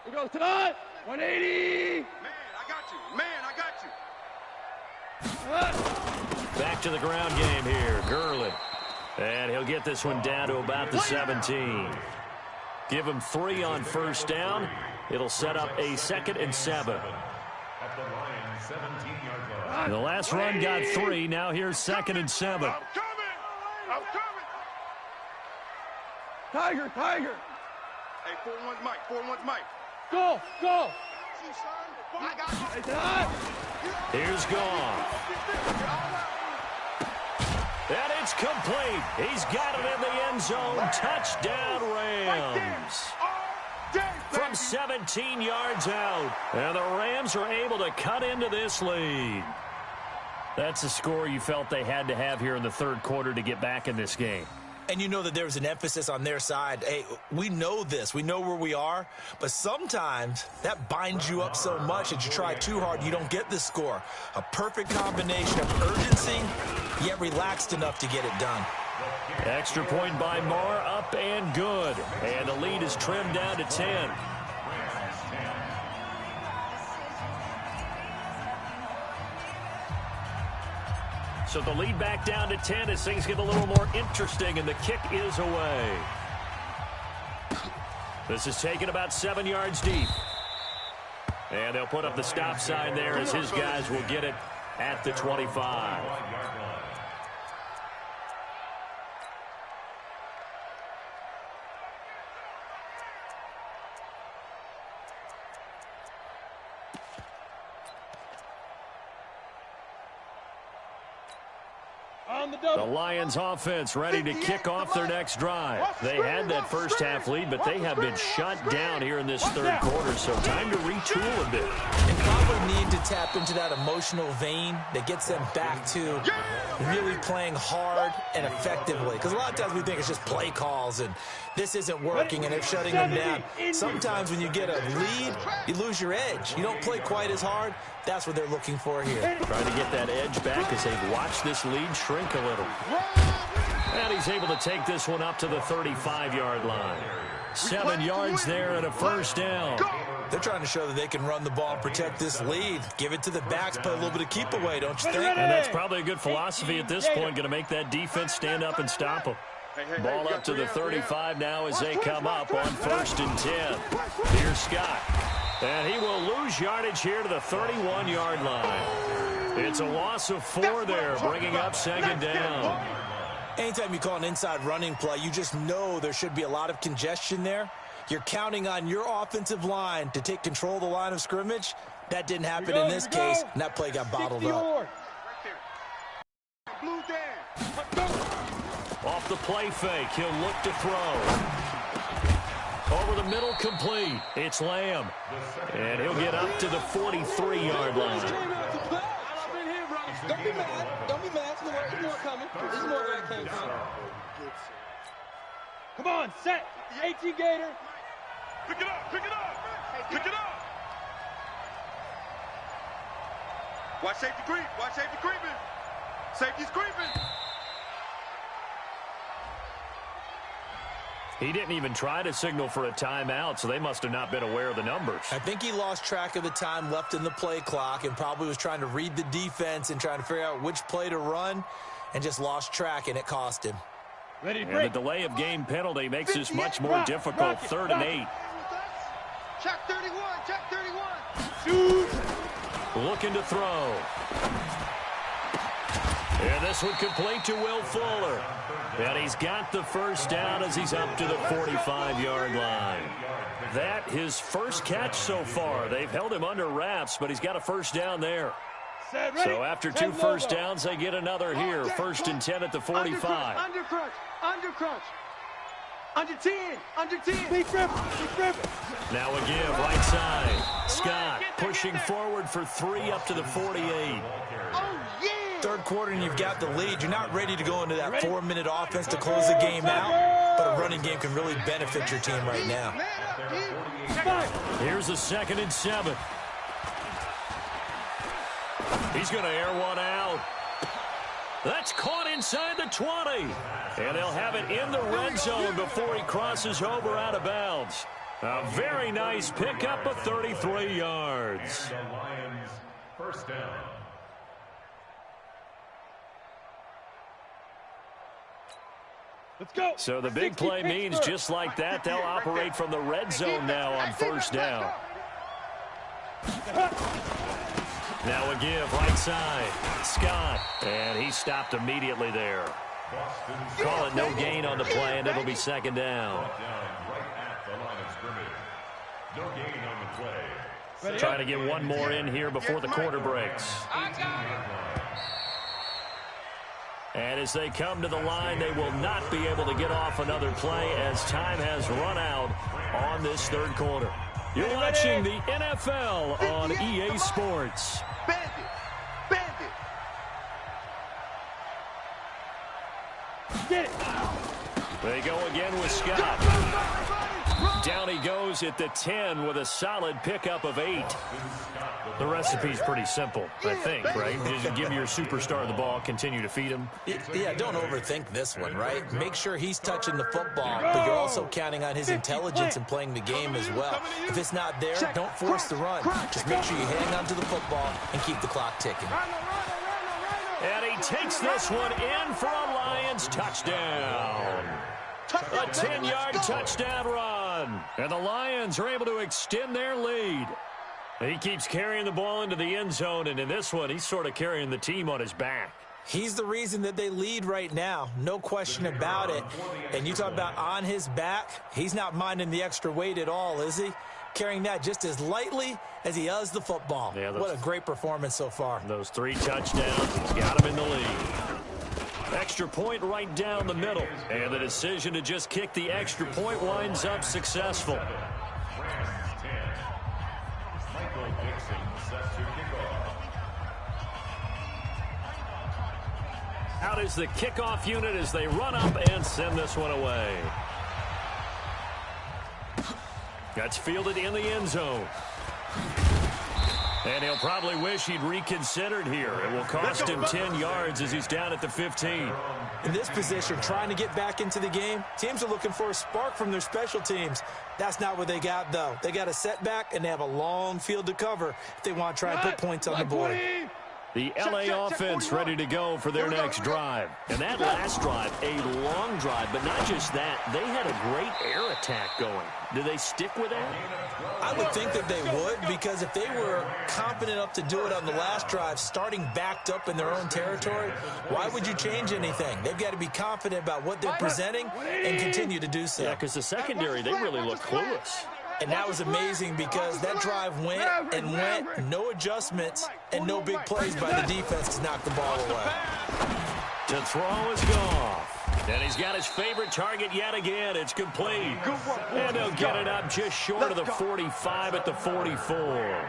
Here goes tonight. 180. Man, I got you. Man, I got you. Back to the ground game here. Gurley. And he'll get this one down to about the 17. Give him 3 on first down. It'll set up a 2nd and 7. The last run got 3. Now here's 2nd and 7. I'm coming. I'm coming. Tiger, Tiger. Hey, 4-1's Mike. 4-1's Mike. Go, go. I got you. Hey, tonight. Here's Goff. And it's complete. He's got it in the end zone. Touchdown, Rams. From 17 yards out. And the Rams are able to cut into this lead. That's a score you felt they had to have here in the third quarter to get back in this game. And you know that there's an emphasis on their side. Hey, we know this. We know where we are. But sometimes that binds you up so much that you try too hard, you don't get the score. A perfect combination of urgency, yet relaxed enough to get it done. Extra point by Marr, up and good. And the lead is trimmed down to 10. So the lead back down to 10 as things get a little more interesting, and the kick is away. This is taken about 7 yards deep. And they'll put up the stop sign there as his guys will get it at the 25. The Lions offense ready to kick off their next drive. They had that first half lead, but they have been shut down here in this third quarter, so time to retool a bit. And probably need to tap into that emotional vein that gets them back to really playing hard and effectively. Because a lot of times we think it's just play calls and this isn't working and they're shutting them down. Sometimes when you get a lead, you lose your edge. You don't play quite as hard. That's what they're looking for here. Trying to get that edge back as they've watched this lead shrink a little. And he's able to take this one up to the 35-yard line. 7 yards there and a first down. They're trying to show that they can run the ball and protect this lead. Give it to the backs, play a little bit of keep away, don't you think? And that's probably a good philosophy at this point, going to make that defense stand up and stop them. Ball up to the 35 now as they come up on 1st and 10. Here's Scott. And he will lose yardage here to the 31-yard line. It's a loss of 4 there, bringing up 2nd down. Anytime you call an inside running play, you just know there should be a lot of congestion there. You're counting on your offensive line to take control of the line of scrimmage. That didn't happen in this case, and that play got bottled up. Off the play fake, he'll look to throw. Over the middle, complete. It's Lamb. And he'll get up to the 43-yard line. Don't be mad. Don't be mad. There's more coming. There's more where it came from. Come on, set. 18 Gator. Pick it up. Pick it up. Pick it up. Watch safety creep. Watch safety creeping. Safety's creeping. He didn't even try to signal for a timeout, so they must have not been aware of the numbers. I think he lost track of the time left in the play clock and probably was trying to read the defense and trying to figure out which play to run and just lost track, and it cost him. Ready, and the delay of game penalty makes this much more difficult. 3rd and 8. Check 31. Check 31. Shoot. Looking to throw. And this one complete to Will Fuller. And he's got the first down as he's up to the 45-yard line. That his first catch so far. They've held him under wraps, but he's got a first down there. So after 2 first downs, they get another here. 1st and 10 at the 45. Under crunch. Under crunch. Under 10. Under 10. Big rip. Now a give, right side. Scott pushing forward for 3 up to the 48. Oh, yeah. Third quarter and you've got the lead. You're not ready to go into that 4-minute offense to close the game out, but a running game can really benefit your team right now. Here's a 2nd and 7. He's going to air one out. That's caught inside the 20. And they'll have it in the red zone before he crosses over out of bounds. A very nice pickup of 33 yards. The Lions, first down. Let's go. So the big play means just like that, they'll operate from the red zone now on first down. Now a give right side. Scott. And he stopped immediately there. Call it no gain on the play, and it'll be second down. Right at the line of scrimmage. No gain on the play. Trying to get one more in here before the quarter breaks. And as they come to the line, they will not be able to get off another play as time has run out on this third quarter. You're watching the NFL on EA Sports. Bandit. Get it. They go again with Scott. Down he goes at the 10 with a solid pickup of 8. The recipe's pretty simple, I think, right? Just give your superstar the ball, continue to feed him. Yeah, don't overthink this one, right? Make sure he's touching the football, but you're also counting on his intelligence and playing the game as well. If it's not there, don't force the run. Just make sure you hang on to the football and keep the clock ticking. And he takes this one in for a Lions touchdown. A 10-yard touchdown run. And the Lions are able to extend their lead. He keeps carrying the ball into the end zone, and in this one, he's sort of carrying the team on his back. He's the reason that they lead right now, no question about it. And you talk about on his back, he's not minding the extra weight at all, is he? Carrying that just as lightly as he does the football. Yeah, what a great performance so far. Those 3 touchdowns, he's got him in the lead. Extra point right down the middle. And the decision to just kick the extra point winds up successful. Out is the kickoff unit as they run up and send this one away. That's fielded in the end zone. And he'll probably wish he'd reconsidered here. It will cost him 10 yards as he's down at the 15. In this position, trying to get back into the game, teams are looking for a spark from their special teams. That's not what they got, though. They got a setback, and they have a long field to cover if they want to try and put points on the board. The LA offense ready to go for their next drive. And that last drive, a long drive, but not just that. They had a great air attack going. Do they stick with that? I would think that they would, because if they were confident enough to do it on the last drive, starting backed up in their own territory, why would you change anything? They've got to be confident about what they're presenting and continue to do so. Yeah, because the secondary, they really look clueless. And that was amazing because that drive went and went, no adjustments, and no big plays by the defense to knock the ball away. To throw is Goff. And he's got his favorite target yet again. It's complete. And he'll get it up just short of the 45 at the 44.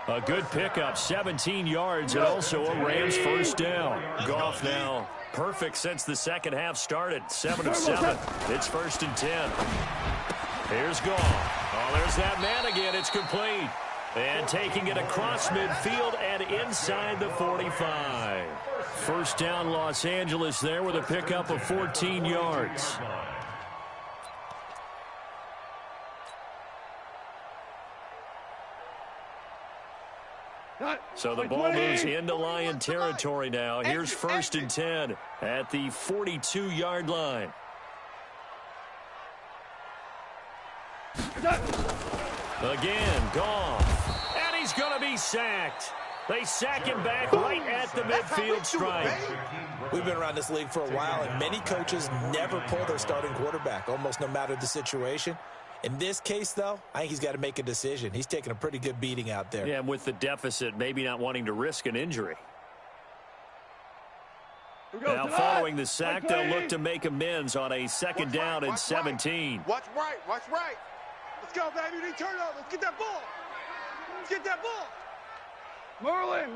A good pickup, 17 yards, and also a Rams first down. Goff now perfect since the second half started. 7 of 7. It's 1st and 10. Here's Goff. Oh, there's that man again. It's complete. And taking it across midfield and inside the 45. First down, Los Angeles there with a pickup of 14 yards. So the ball moves into Lion territory now. Here's 1st and 10 at the 42-yard line. Again, Goff. And he's going to be sacked. They sack him back right at the midfield stripe. We've been around this league for a while, and many coaches never pull their starting quarterback, almost no matter the situation. In this case, though, I think he's got to make a decision. He's taking a pretty good beating out there. Yeah, and with the deficit, maybe not wanting to risk an injury. Now, following the sack, they'll look to make amends on a 2nd down and 17. Watch right, watch right. Let's go, baby. They turn up. Let's get that ball. Let's get that ball. Merlin.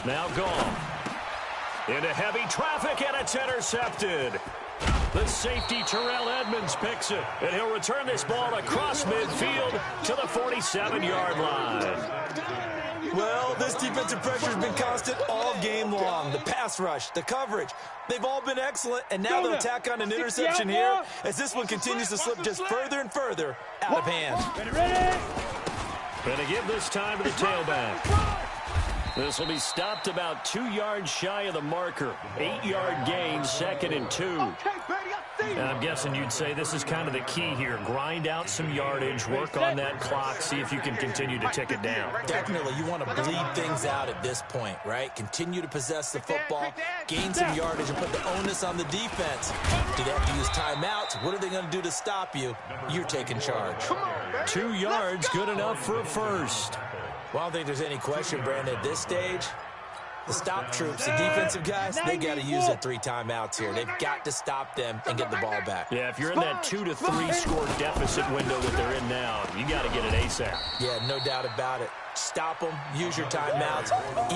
Now Goff. Into heavy traffic, and it's intercepted. The safety, Terrell Edmonds, picks it. And he'll return this ball across midfield to the 47-yard line. Well, this defensive pressure has been constant all game long. The pass rush, the coverage, they've all been excellent, and now they'll tack on an interception here as this one continues to slip just further and further out of hand. Going to give this time to the tailback. This will be stopped about 2 yards shy of the marker. 8-yard gain, 2nd and 2. And I'm guessing you'd say this is kind of the key here. Grind out some yardage, work on that clock, see if you can continue to tick it down. Definitely, you want to bleed things out at this point, right? Continue to possess the football, gain some yardage, and put the onus on the defense. Do they have to use timeouts? What are they going to do to stop you? You're taking charge. 2 yards, good enough for a first. Well, I don't think there's any question, Brandon, at this stage. The stop troops, the defensive guys, they got to use their 3 timeouts here. They've got to stop them and get the ball back. Yeah, if you're in that 2 to 3 score deficit window that they're in now, you got to get it ASAP. Yeah, no doubt about it. Stop them, use your timeouts.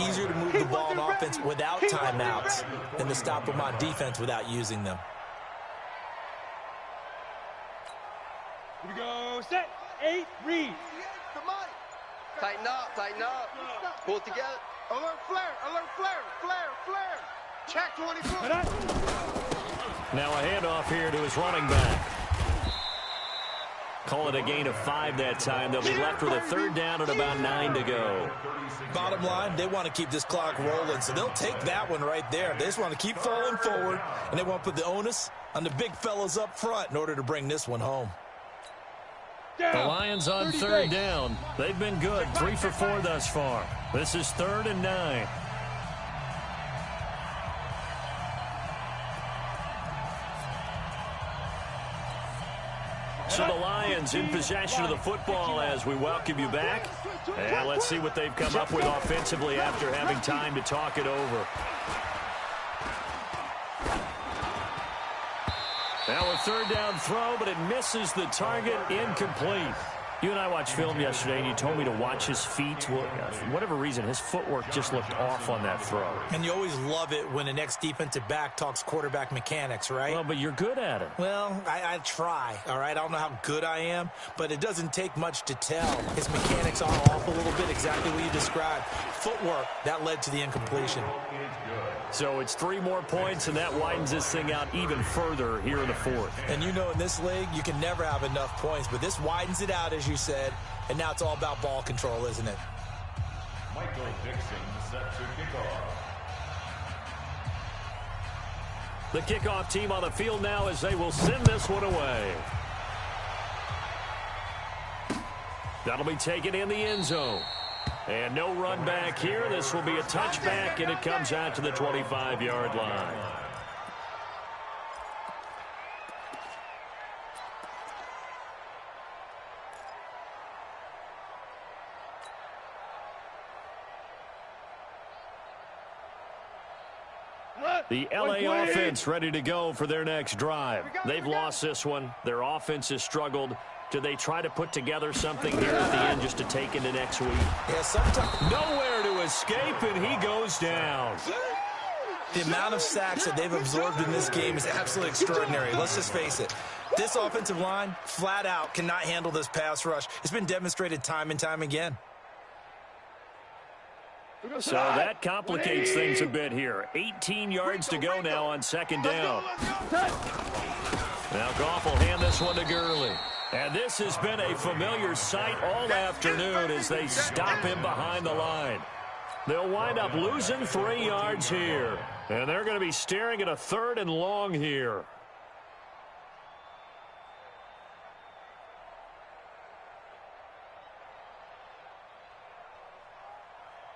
Easier to move the ball on offense without timeouts than to stop them on defense without using them. Here we go. Set. 8. Read. Tighten up. Pull it together. Alert flare. Check 24. Now a handoff here to his running back. Call it a gain of 5 that time. They'll be left with a 3rd down and about 9 to go. Bottom line, they want to keep this clock rolling, so they'll take that one right there. They just want to keep falling forward, and they want to put the onus on the big fellas up front in order to bring this one home. The Lions on 3rd down. They've been good, 3 for 4 thus far. This is 3rd and 9. So the Lions in possession of the football as we welcome you back. And let's see what they've come up with offensively after having time to talk it over. Now a 3rd down throw, but it misses the target, incomplete. You and I watched film yesterday, and you told me to watch his feet. Well, for whatever reason, his footwork just looked off on that throw. And you always love it when the next defensive back talks quarterback mechanics, right? Well, but you're good at it. Well, I try, all right? I don't know how good I am, but it doesn't take much to tell. His mechanics are off a little bit, exactly what you described. Footwork, that led to the incompletion. So it's 3 more points, and that widens this thing out even further here in the 4th. And you know in this league, you can never have enough points, but this widens it out, as you said, and now it's all about ball control, isn't it? Michael Dixon set to kick off. The kickoff team on the field now as they will send this one away. That'll be taken in the end zone. And no run back here. This will be a touchback, and it comes out to the 25-yard line. The LA offense ready to go for their next drive. They've lost this one. Their offense has struggled. Do they try to put together something here at the end just to take into next week? Yeah, sometimes. Nowhere to escape, and he goes down. The amount of sacks that they've absorbed in this game is absolutely extraordinary. Let's just face it. This offensive line, flat out, cannot handle this pass rush. It's been demonstrated time and time again. So that complicates things a bit here. 18 yards to go now on 2nd down. Now Goff will hand this one to Gurley. And this has been a familiar sight all afternoon as they stop him behind the line. They'll wind up losing 3 yards here. And they're going to be staring at a 3rd and long here.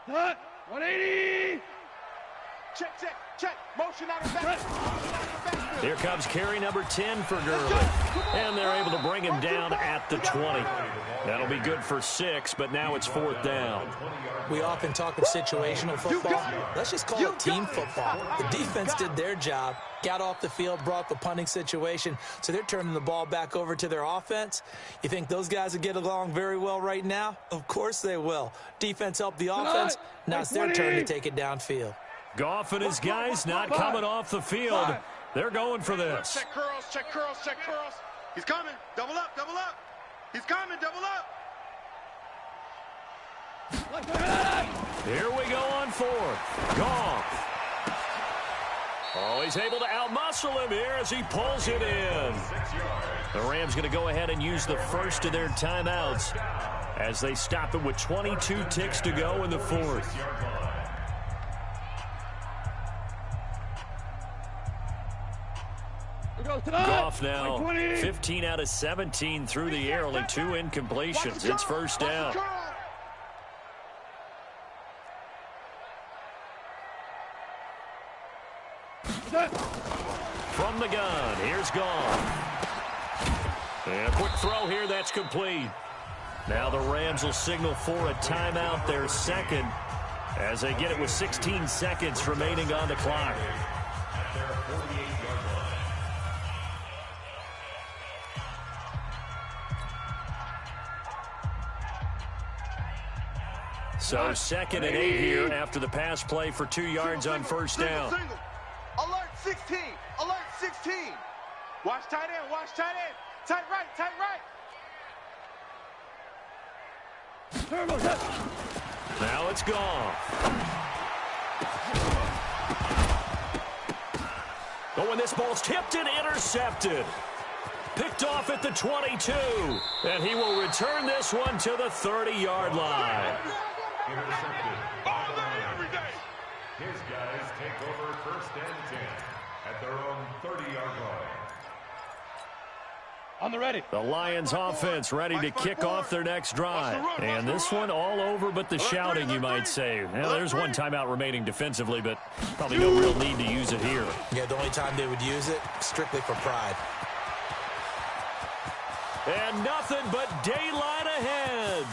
Hut, 180. Check. Motion out of back. Here comes carry number 10 for Gurley. And they're able to bring him down at the 20. That'll be good for 6, but now it's 4th down. We often talk of situational football. Let's just call it team football. The defense did their job, got off the field, brought the punting situation, so they're turning the ball back over to their offense. You think those guys will get along very well right now? Of course they will. Defense helped the offense. Now it's their turn to take it downfield. Goff and his guys not coming off the field. They're going for this. Check curls. He's coming. Double up. He's coming. Double up. Here we go on fourth. Goff. Oh, he's able to outmuscle him here as he pulls it in. The Rams going to go ahead and use the first of their timeouts as they stop it with 22 ticks to go in the fourth. Goff now 15 out of 17 through the air, only 2 incompletions. It's first down. From the gun, here's Goff. And a quick throw here, that's complete. Now the Rams will signal for a timeout, their second, as they get it with 16 seconds remaining on the clock. So 2nd and 8 here after the pass play for 2 yards on first down. Alert 16. Alert 16. Watch tight end. Watch tight end. Tight right. Tight right. Now it's Goff. Oh, and this ball's tipped and intercepted. Picked off at the 22. And he will return this one to the 30-yard line. Intercepted. All day, every day. His guys take over 1st and 10 at their own 30-yard line. On the ready. The Lions offense ready to kick off their next drive. And this one all over but the shouting, you might say. Well, there's one timeout remaining defensively, but probably no real need to use it here. Yeah, the only time they would use it, strictly for pride. And nothing but daylight ahead.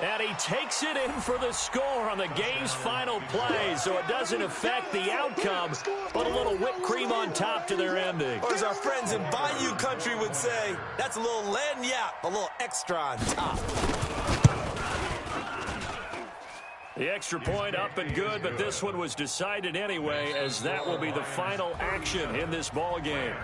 And he takes it in for the score on the game's final play, so it doesn't affect the outcome, but a little whipped cream on top to their ending. Or as our friends in Bayou Country would say, that's a little lagniappe, a little extra on top. The extra point up and good, but this one was decided anyway, as that will be the final action in this ball game.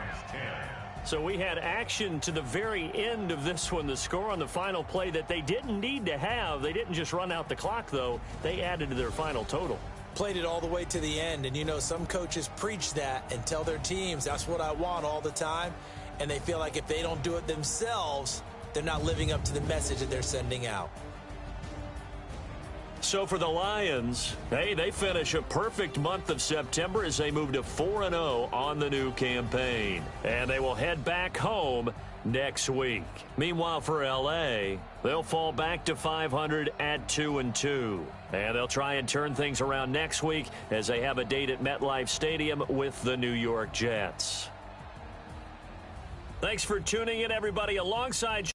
So we had action to the very end of this one, the score on the final play that they didn't need to have. They didn't just run out the clock, though. They added to their final total. Played it all the way to the end, and you know some coaches preach that and tell their teams, that's what I want all the time, and they feel like if they don't do it themselves, they're not living up to the message that they're sending out. So for the Lions, hey, they finish a perfect month of September as they move to 4-0 on the new campaign. And they will head back home next week. Meanwhile, for L.A., they'll fall back to 500 at 2-2. And they'll try and turn things around next week as they have a date at MetLife Stadium with the New York Jets. Thanks for tuning in, everybody, alongside